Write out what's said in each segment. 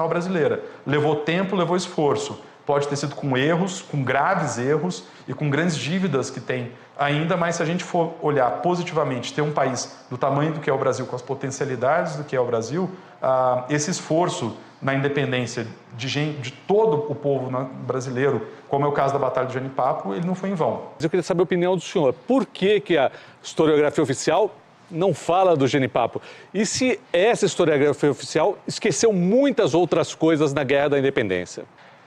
brasileira. Levou tempo, levou esforço. Pode ter sido com erros, com graves erros e com grandes dívidas que tem ainda, mas se a gente for olhar positivamente, ter um país do tamanho do que é o Brasil, com as potencialidades do que é o Brasil, esse esforço na independência de todo o povo brasileiro, como é o caso da Batalha do Genipapo, ele não foi em vão. Eu queria saber a opinião do senhor. Por que a historiografia oficial não fala do Genipapo? E se essa historiografia oficial esqueceu muitas outras coisas na Guerra da Independência?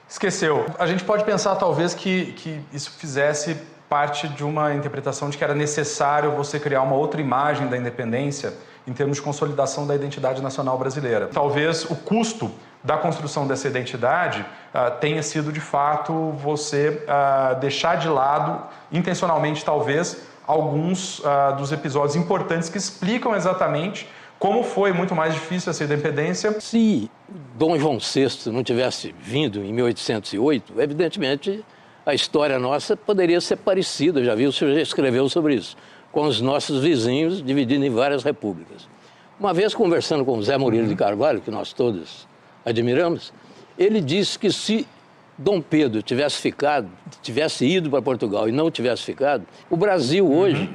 Esqueceu. A gente pode pensar, talvez, que isso fizesse parte de uma interpretação de que era necessário você criar uma outra imagem da independência em termos de consolidação da identidade nacional brasileira. Talvez o custo da construção dessa identidade tenha sido, de fato, você deixar de lado, intencionalmente talvez, alguns dos episódios importantes que explicam exatamente como foi muito mais difícil essa independência. Se Dom João VI não tivesse vindo em 1808, evidentemente a história nossa poderia ser parecida, já viu, o senhor já escreveu sobre isso, com os nossos vizinhos divididos em várias repúblicas. Uma vez conversando com Zé Murilo de Carvalho, que nós todos admiramos, ele disse que se Dom Pedro tivesse ido para Portugal e não tivesse ficado, o Brasil hoje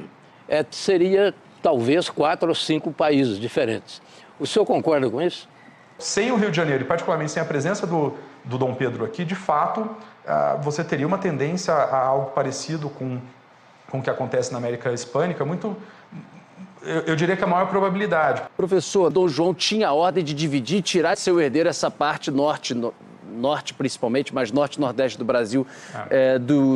seria talvez 4 ou 5 países diferentes. O senhor concorda com isso? Sem o Rio de Janeiro, e particularmente sem a presença do Dom Pedro aqui, de fato, você teria uma tendência a algo parecido com o que acontece na América Hispânica, eu diria que a maior probabilidade. Professor, Dom João tinha a ordem de dividir e tirar de seu herdeiro essa parte norte principalmente, mas norte e nordeste do Brasil,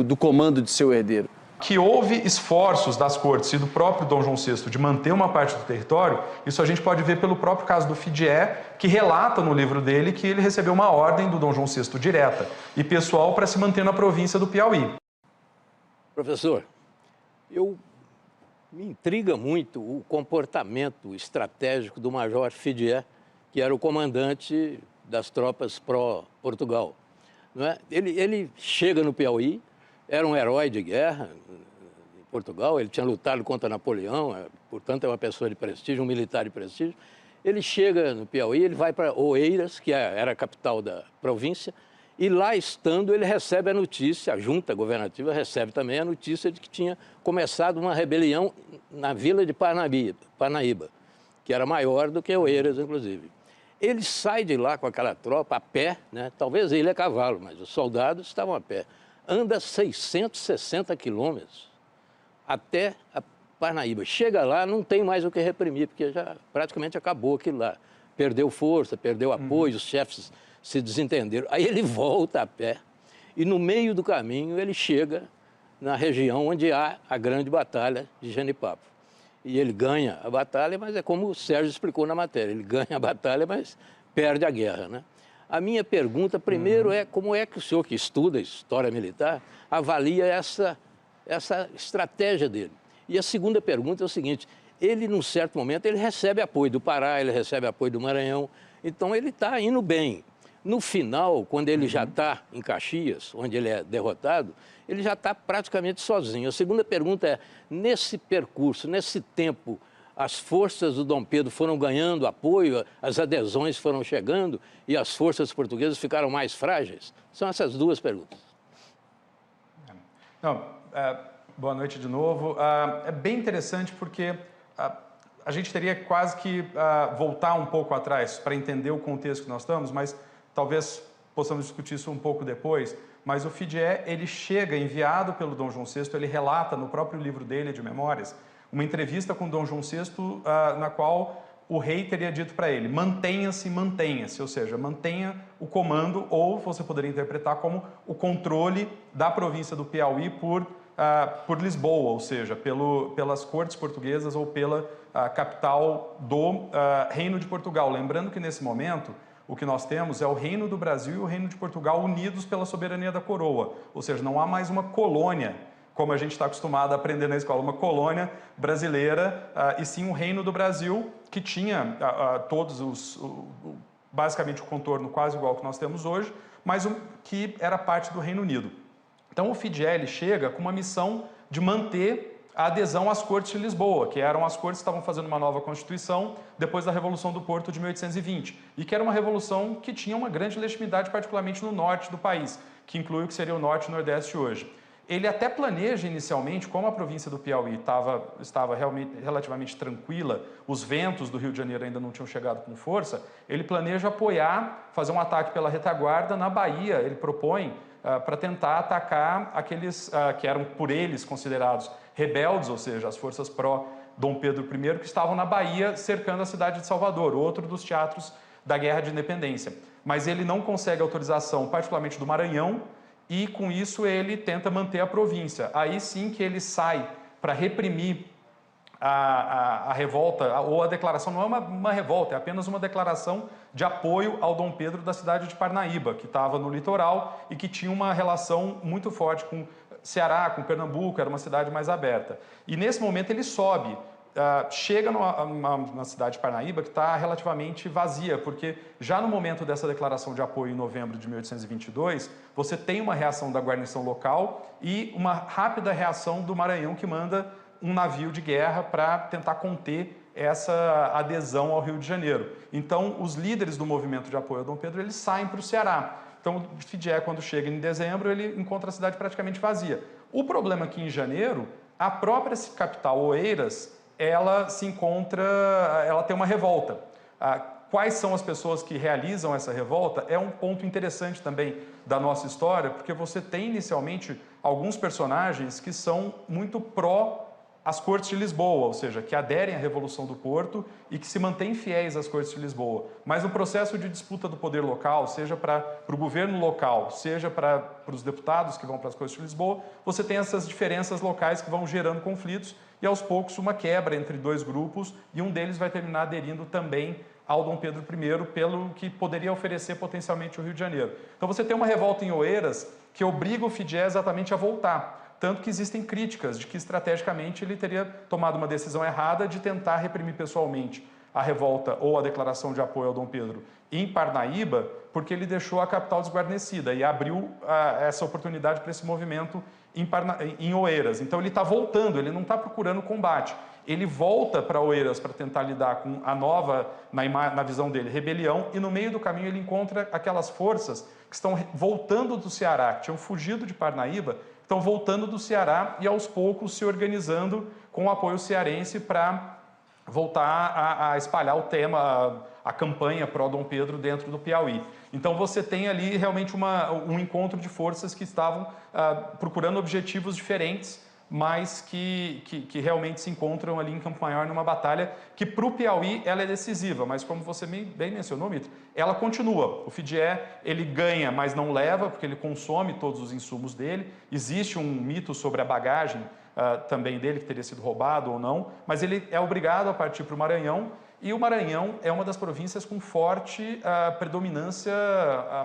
do comando de seu herdeiro. Que houve esforços das cortes e do próprio Dom João VI de manter uma parte do território, isso a gente pode ver pelo próprio caso do Fidié, que relata no livro dele que ele recebeu uma ordem do Dom João VI direta e pessoal para se manter na província do Piauí. Professor, me intriga muito o comportamento estratégico do Major Fidié, que era o comandante das tropas pró-Portugal. Não é? Ele chega no Piauí, era um herói de guerra em Portugal, ele tinha lutado contra Napoleão, portanto é uma pessoa de prestígio, um militar de prestígio. Ele chega no Piauí, ele vai para Oeiras, que era a capital da província, e lá estando ele recebe a notícia, a junta governativa recebe também a notícia de que tinha começado uma rebelião na vila de Parnaíba, que era maior do que Oeiras, inclusive. Ele sai de lá com aquela tropa a pé, né? Talvez ele a cavalo, mas os soldados estavam a pé. Anda 660 quilômetros até a Parnaíba. Chega lá, não tem mais o que reprimir, porque já praticamente acabou aquilo lá. Perdeu força, perdeu apoio, os chefes se desentenderam. Aí ele volta a pé e no meio do caminho ele chega na região onde há a grande batalha de Genipapo. E ele ganha a batalha, mas é como o Sérgio explicou na matéria, ele ganha a batalha, mas perde a guerra, né? A minha pergunta, primeiro, é como é que o senhor, que estuda história militar, avalia essa estratégia dele? E a segunda pergunta é o seguinte, ele, num certo momento, ele recebe apoio do Pará, ele recebe apoio do Maranhão, então ele está indo bem. No final, quando ele já está em Caxias, onde ele é derrotado, ele já está praticamente sozinho. A segunda pergunta é, nesse percurso, nesse tempo, as forças do Dom Pedro foram ganhando apoio, as adesões foram chegando e as forças portuguesas ficaram mais frágeis? São essas duas perguntas. Boa noite de novo. É bem interessante porque a gente teria quase que voltar um pouco atrás para entender o contexto que nós estamos, mas talvez possamos discutir isso um pouco depois. Mas o Fidié, ele chega, enviado pelo Dom João VI, ele relata no próprio livro dele de memórias, uma entrevista com Dom João VI, na qual o rei teria dito para ele, mantenha-se, mantenha-se, ou seja, mantenha o comando, ou você poderia interpretar como o controle da província do Piauí por Lisboa, ou seja, pelas cortes portuguesas ou pela capital do Reino de Portugal. Lembrando que nesse momento, o que nós temos é o Reino do Brasil e o Reino de Portugal unidos pela soberania da coroa, ou seja, não há mais uma colônia, como a gente está acostumado a aprender na escola, uma colônia brasileira, e sim um reino do Brasil que tinha basicamente o contorno quase igual que nós temos hoje, mas que era parte do Reino Unido. Então o Fidié chega com uma missão de manter a adesão às Cortes de Lisboa, que eram as cortes que estavam fazendo uma nova Constituição depois da Revolução do Porto de 1820, e que era uma revolução que tinha uma grande legitimidade, particularmente no norte do país, que inclui o que seria o norte e o nordeste hoje. Ele até planeja inicialmente, como a província do Piauí estava relativamente tranquila, os ventos do Rio de Janeiro ainda não tinham chegado com força, ele planeja apoiar, fazer um ataque pela retaguarda na Bahia. Ele propõe para tentar atacar aqueles que eram por eles considerados rebeldes, ou seja, as forças pró-Dom Pedro I, que estavam na Bahia cercando a cidade de Salvador, outro dos teatros da Guerra de Independência. Mas ele não consegue autorização, particularmente do Maranhão, e com isso ele tenta manter a província. Aí sim que ele sai para reprimir a revolta, ou a declaração, não é uma revolta, é apenas uma declaração de apoio ao Dom Pedro da cidade de Parnaíba, que estava no litoral e que tinha uma relação muito forte com Ceará, com Pernambuco, era uma cidade mais aberta. E nesse momento ele sobe, chega na cidade de Parnaíba, que está relativamente vazia, porque já no momento dessa declaração de apoio em novembro de 1822, você tem uma reação da guarnição local e uma rápida reação do Maranhão, que manda um navio de guerra para tentar conter essa adesão ao Rio de Janeiro. Então, os líderes do movimento de apoio ao Dom Pedro, eles saem para o Ceará. Então, o Fidé, quando chega em dezembro, ele encontra a cidade praticamente vazia. O problema é que, em janeiro, a própria capital, Oeiras, ela tem uma revolta. Quais são as pessoas que realizam essa revolta é um ponto interessante também da nossa história, porque você tem, inicialmente, alguns personagens que são muito pró as Cortes de Lisboa, ou seja, que aderem à Revolução do Porto e que se mantêm fiéis às Cortes de Lisboa. Mas no processo de disputa do poder local, seja para o governo local, seja para os deputados que vão para as Cortes de Lisboa, você tem essas diferenças locais que vão gerando conflitos e, aos poucos, uma quebra entre dois grupos, e um deles vai terminar aderindo também ao Dom Pedro I, pelo que poderia oferecer potencialmente o Rio de Janeiro. Então você tem uma revolta em Oeiras que obriga o Fidé exatamente a voltar. Tanto que existem críticas de que, estrategicamente, ele teria tomado uma decisão errada de tentar reprimir pessoalmente a revolta ou a declaração de apoio ao Dom Pedro em Parnaíba, porque ele deixou a capital desguarnecida e abriu essa oportunidade para esse movimento em Oeiras. Então ele está voltando, ele não está procurando combate. Ele volta para Oeiras para tentar lidar com a nova, na visão dele, rebelião, e no meio do caminho ele encontra aquelas forças que estão voltando do Ceará, que tinham fugido de Parnaíba, estão voltando do Ceará e, aos poucos, se organizando com o apoio cearense para voltar a espalhar o tema, a campanha pró-Dom Pedro dentro do Piauí. Então você tem ali realmente um encontro de forças que estavam procurando objetivos diferentes, mas que realmente se encontram ali em Campo Maior numa batalha que, para o Piauí, ela é decisiva, mas como você bem mencionou, Mitra, ela continua. O Fidé, ele ganha, mas não leva, porque ele consome todos os insumos dele. Existe um mito sobre a bagagem também dele, que teria sido roubado ou não, mas ele é obrigado a partir para o Maranhão, e o Maranhão é uma das províncias com forte predominância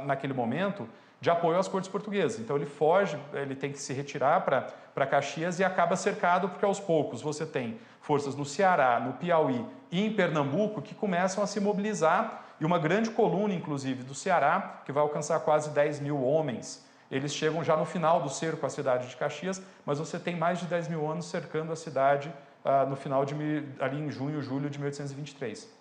naquele momento de apoio às cortes portuguesas. Então ele foge, ele tem que se retirar para Caxias e acaba cercado, porque aos poucos você tem forças no Ceará, no Piauí e em Pernambuco que começam a se mobilizar, e uma grande coluna, inclusive, do Ceará, que vai alcançar quase 10 mil homens. Eles chegam já no final do cerco à cidade de Caxias, mas você tem mais de 10 mil homens cercando a cidade no final ali em junho, julho de 1823.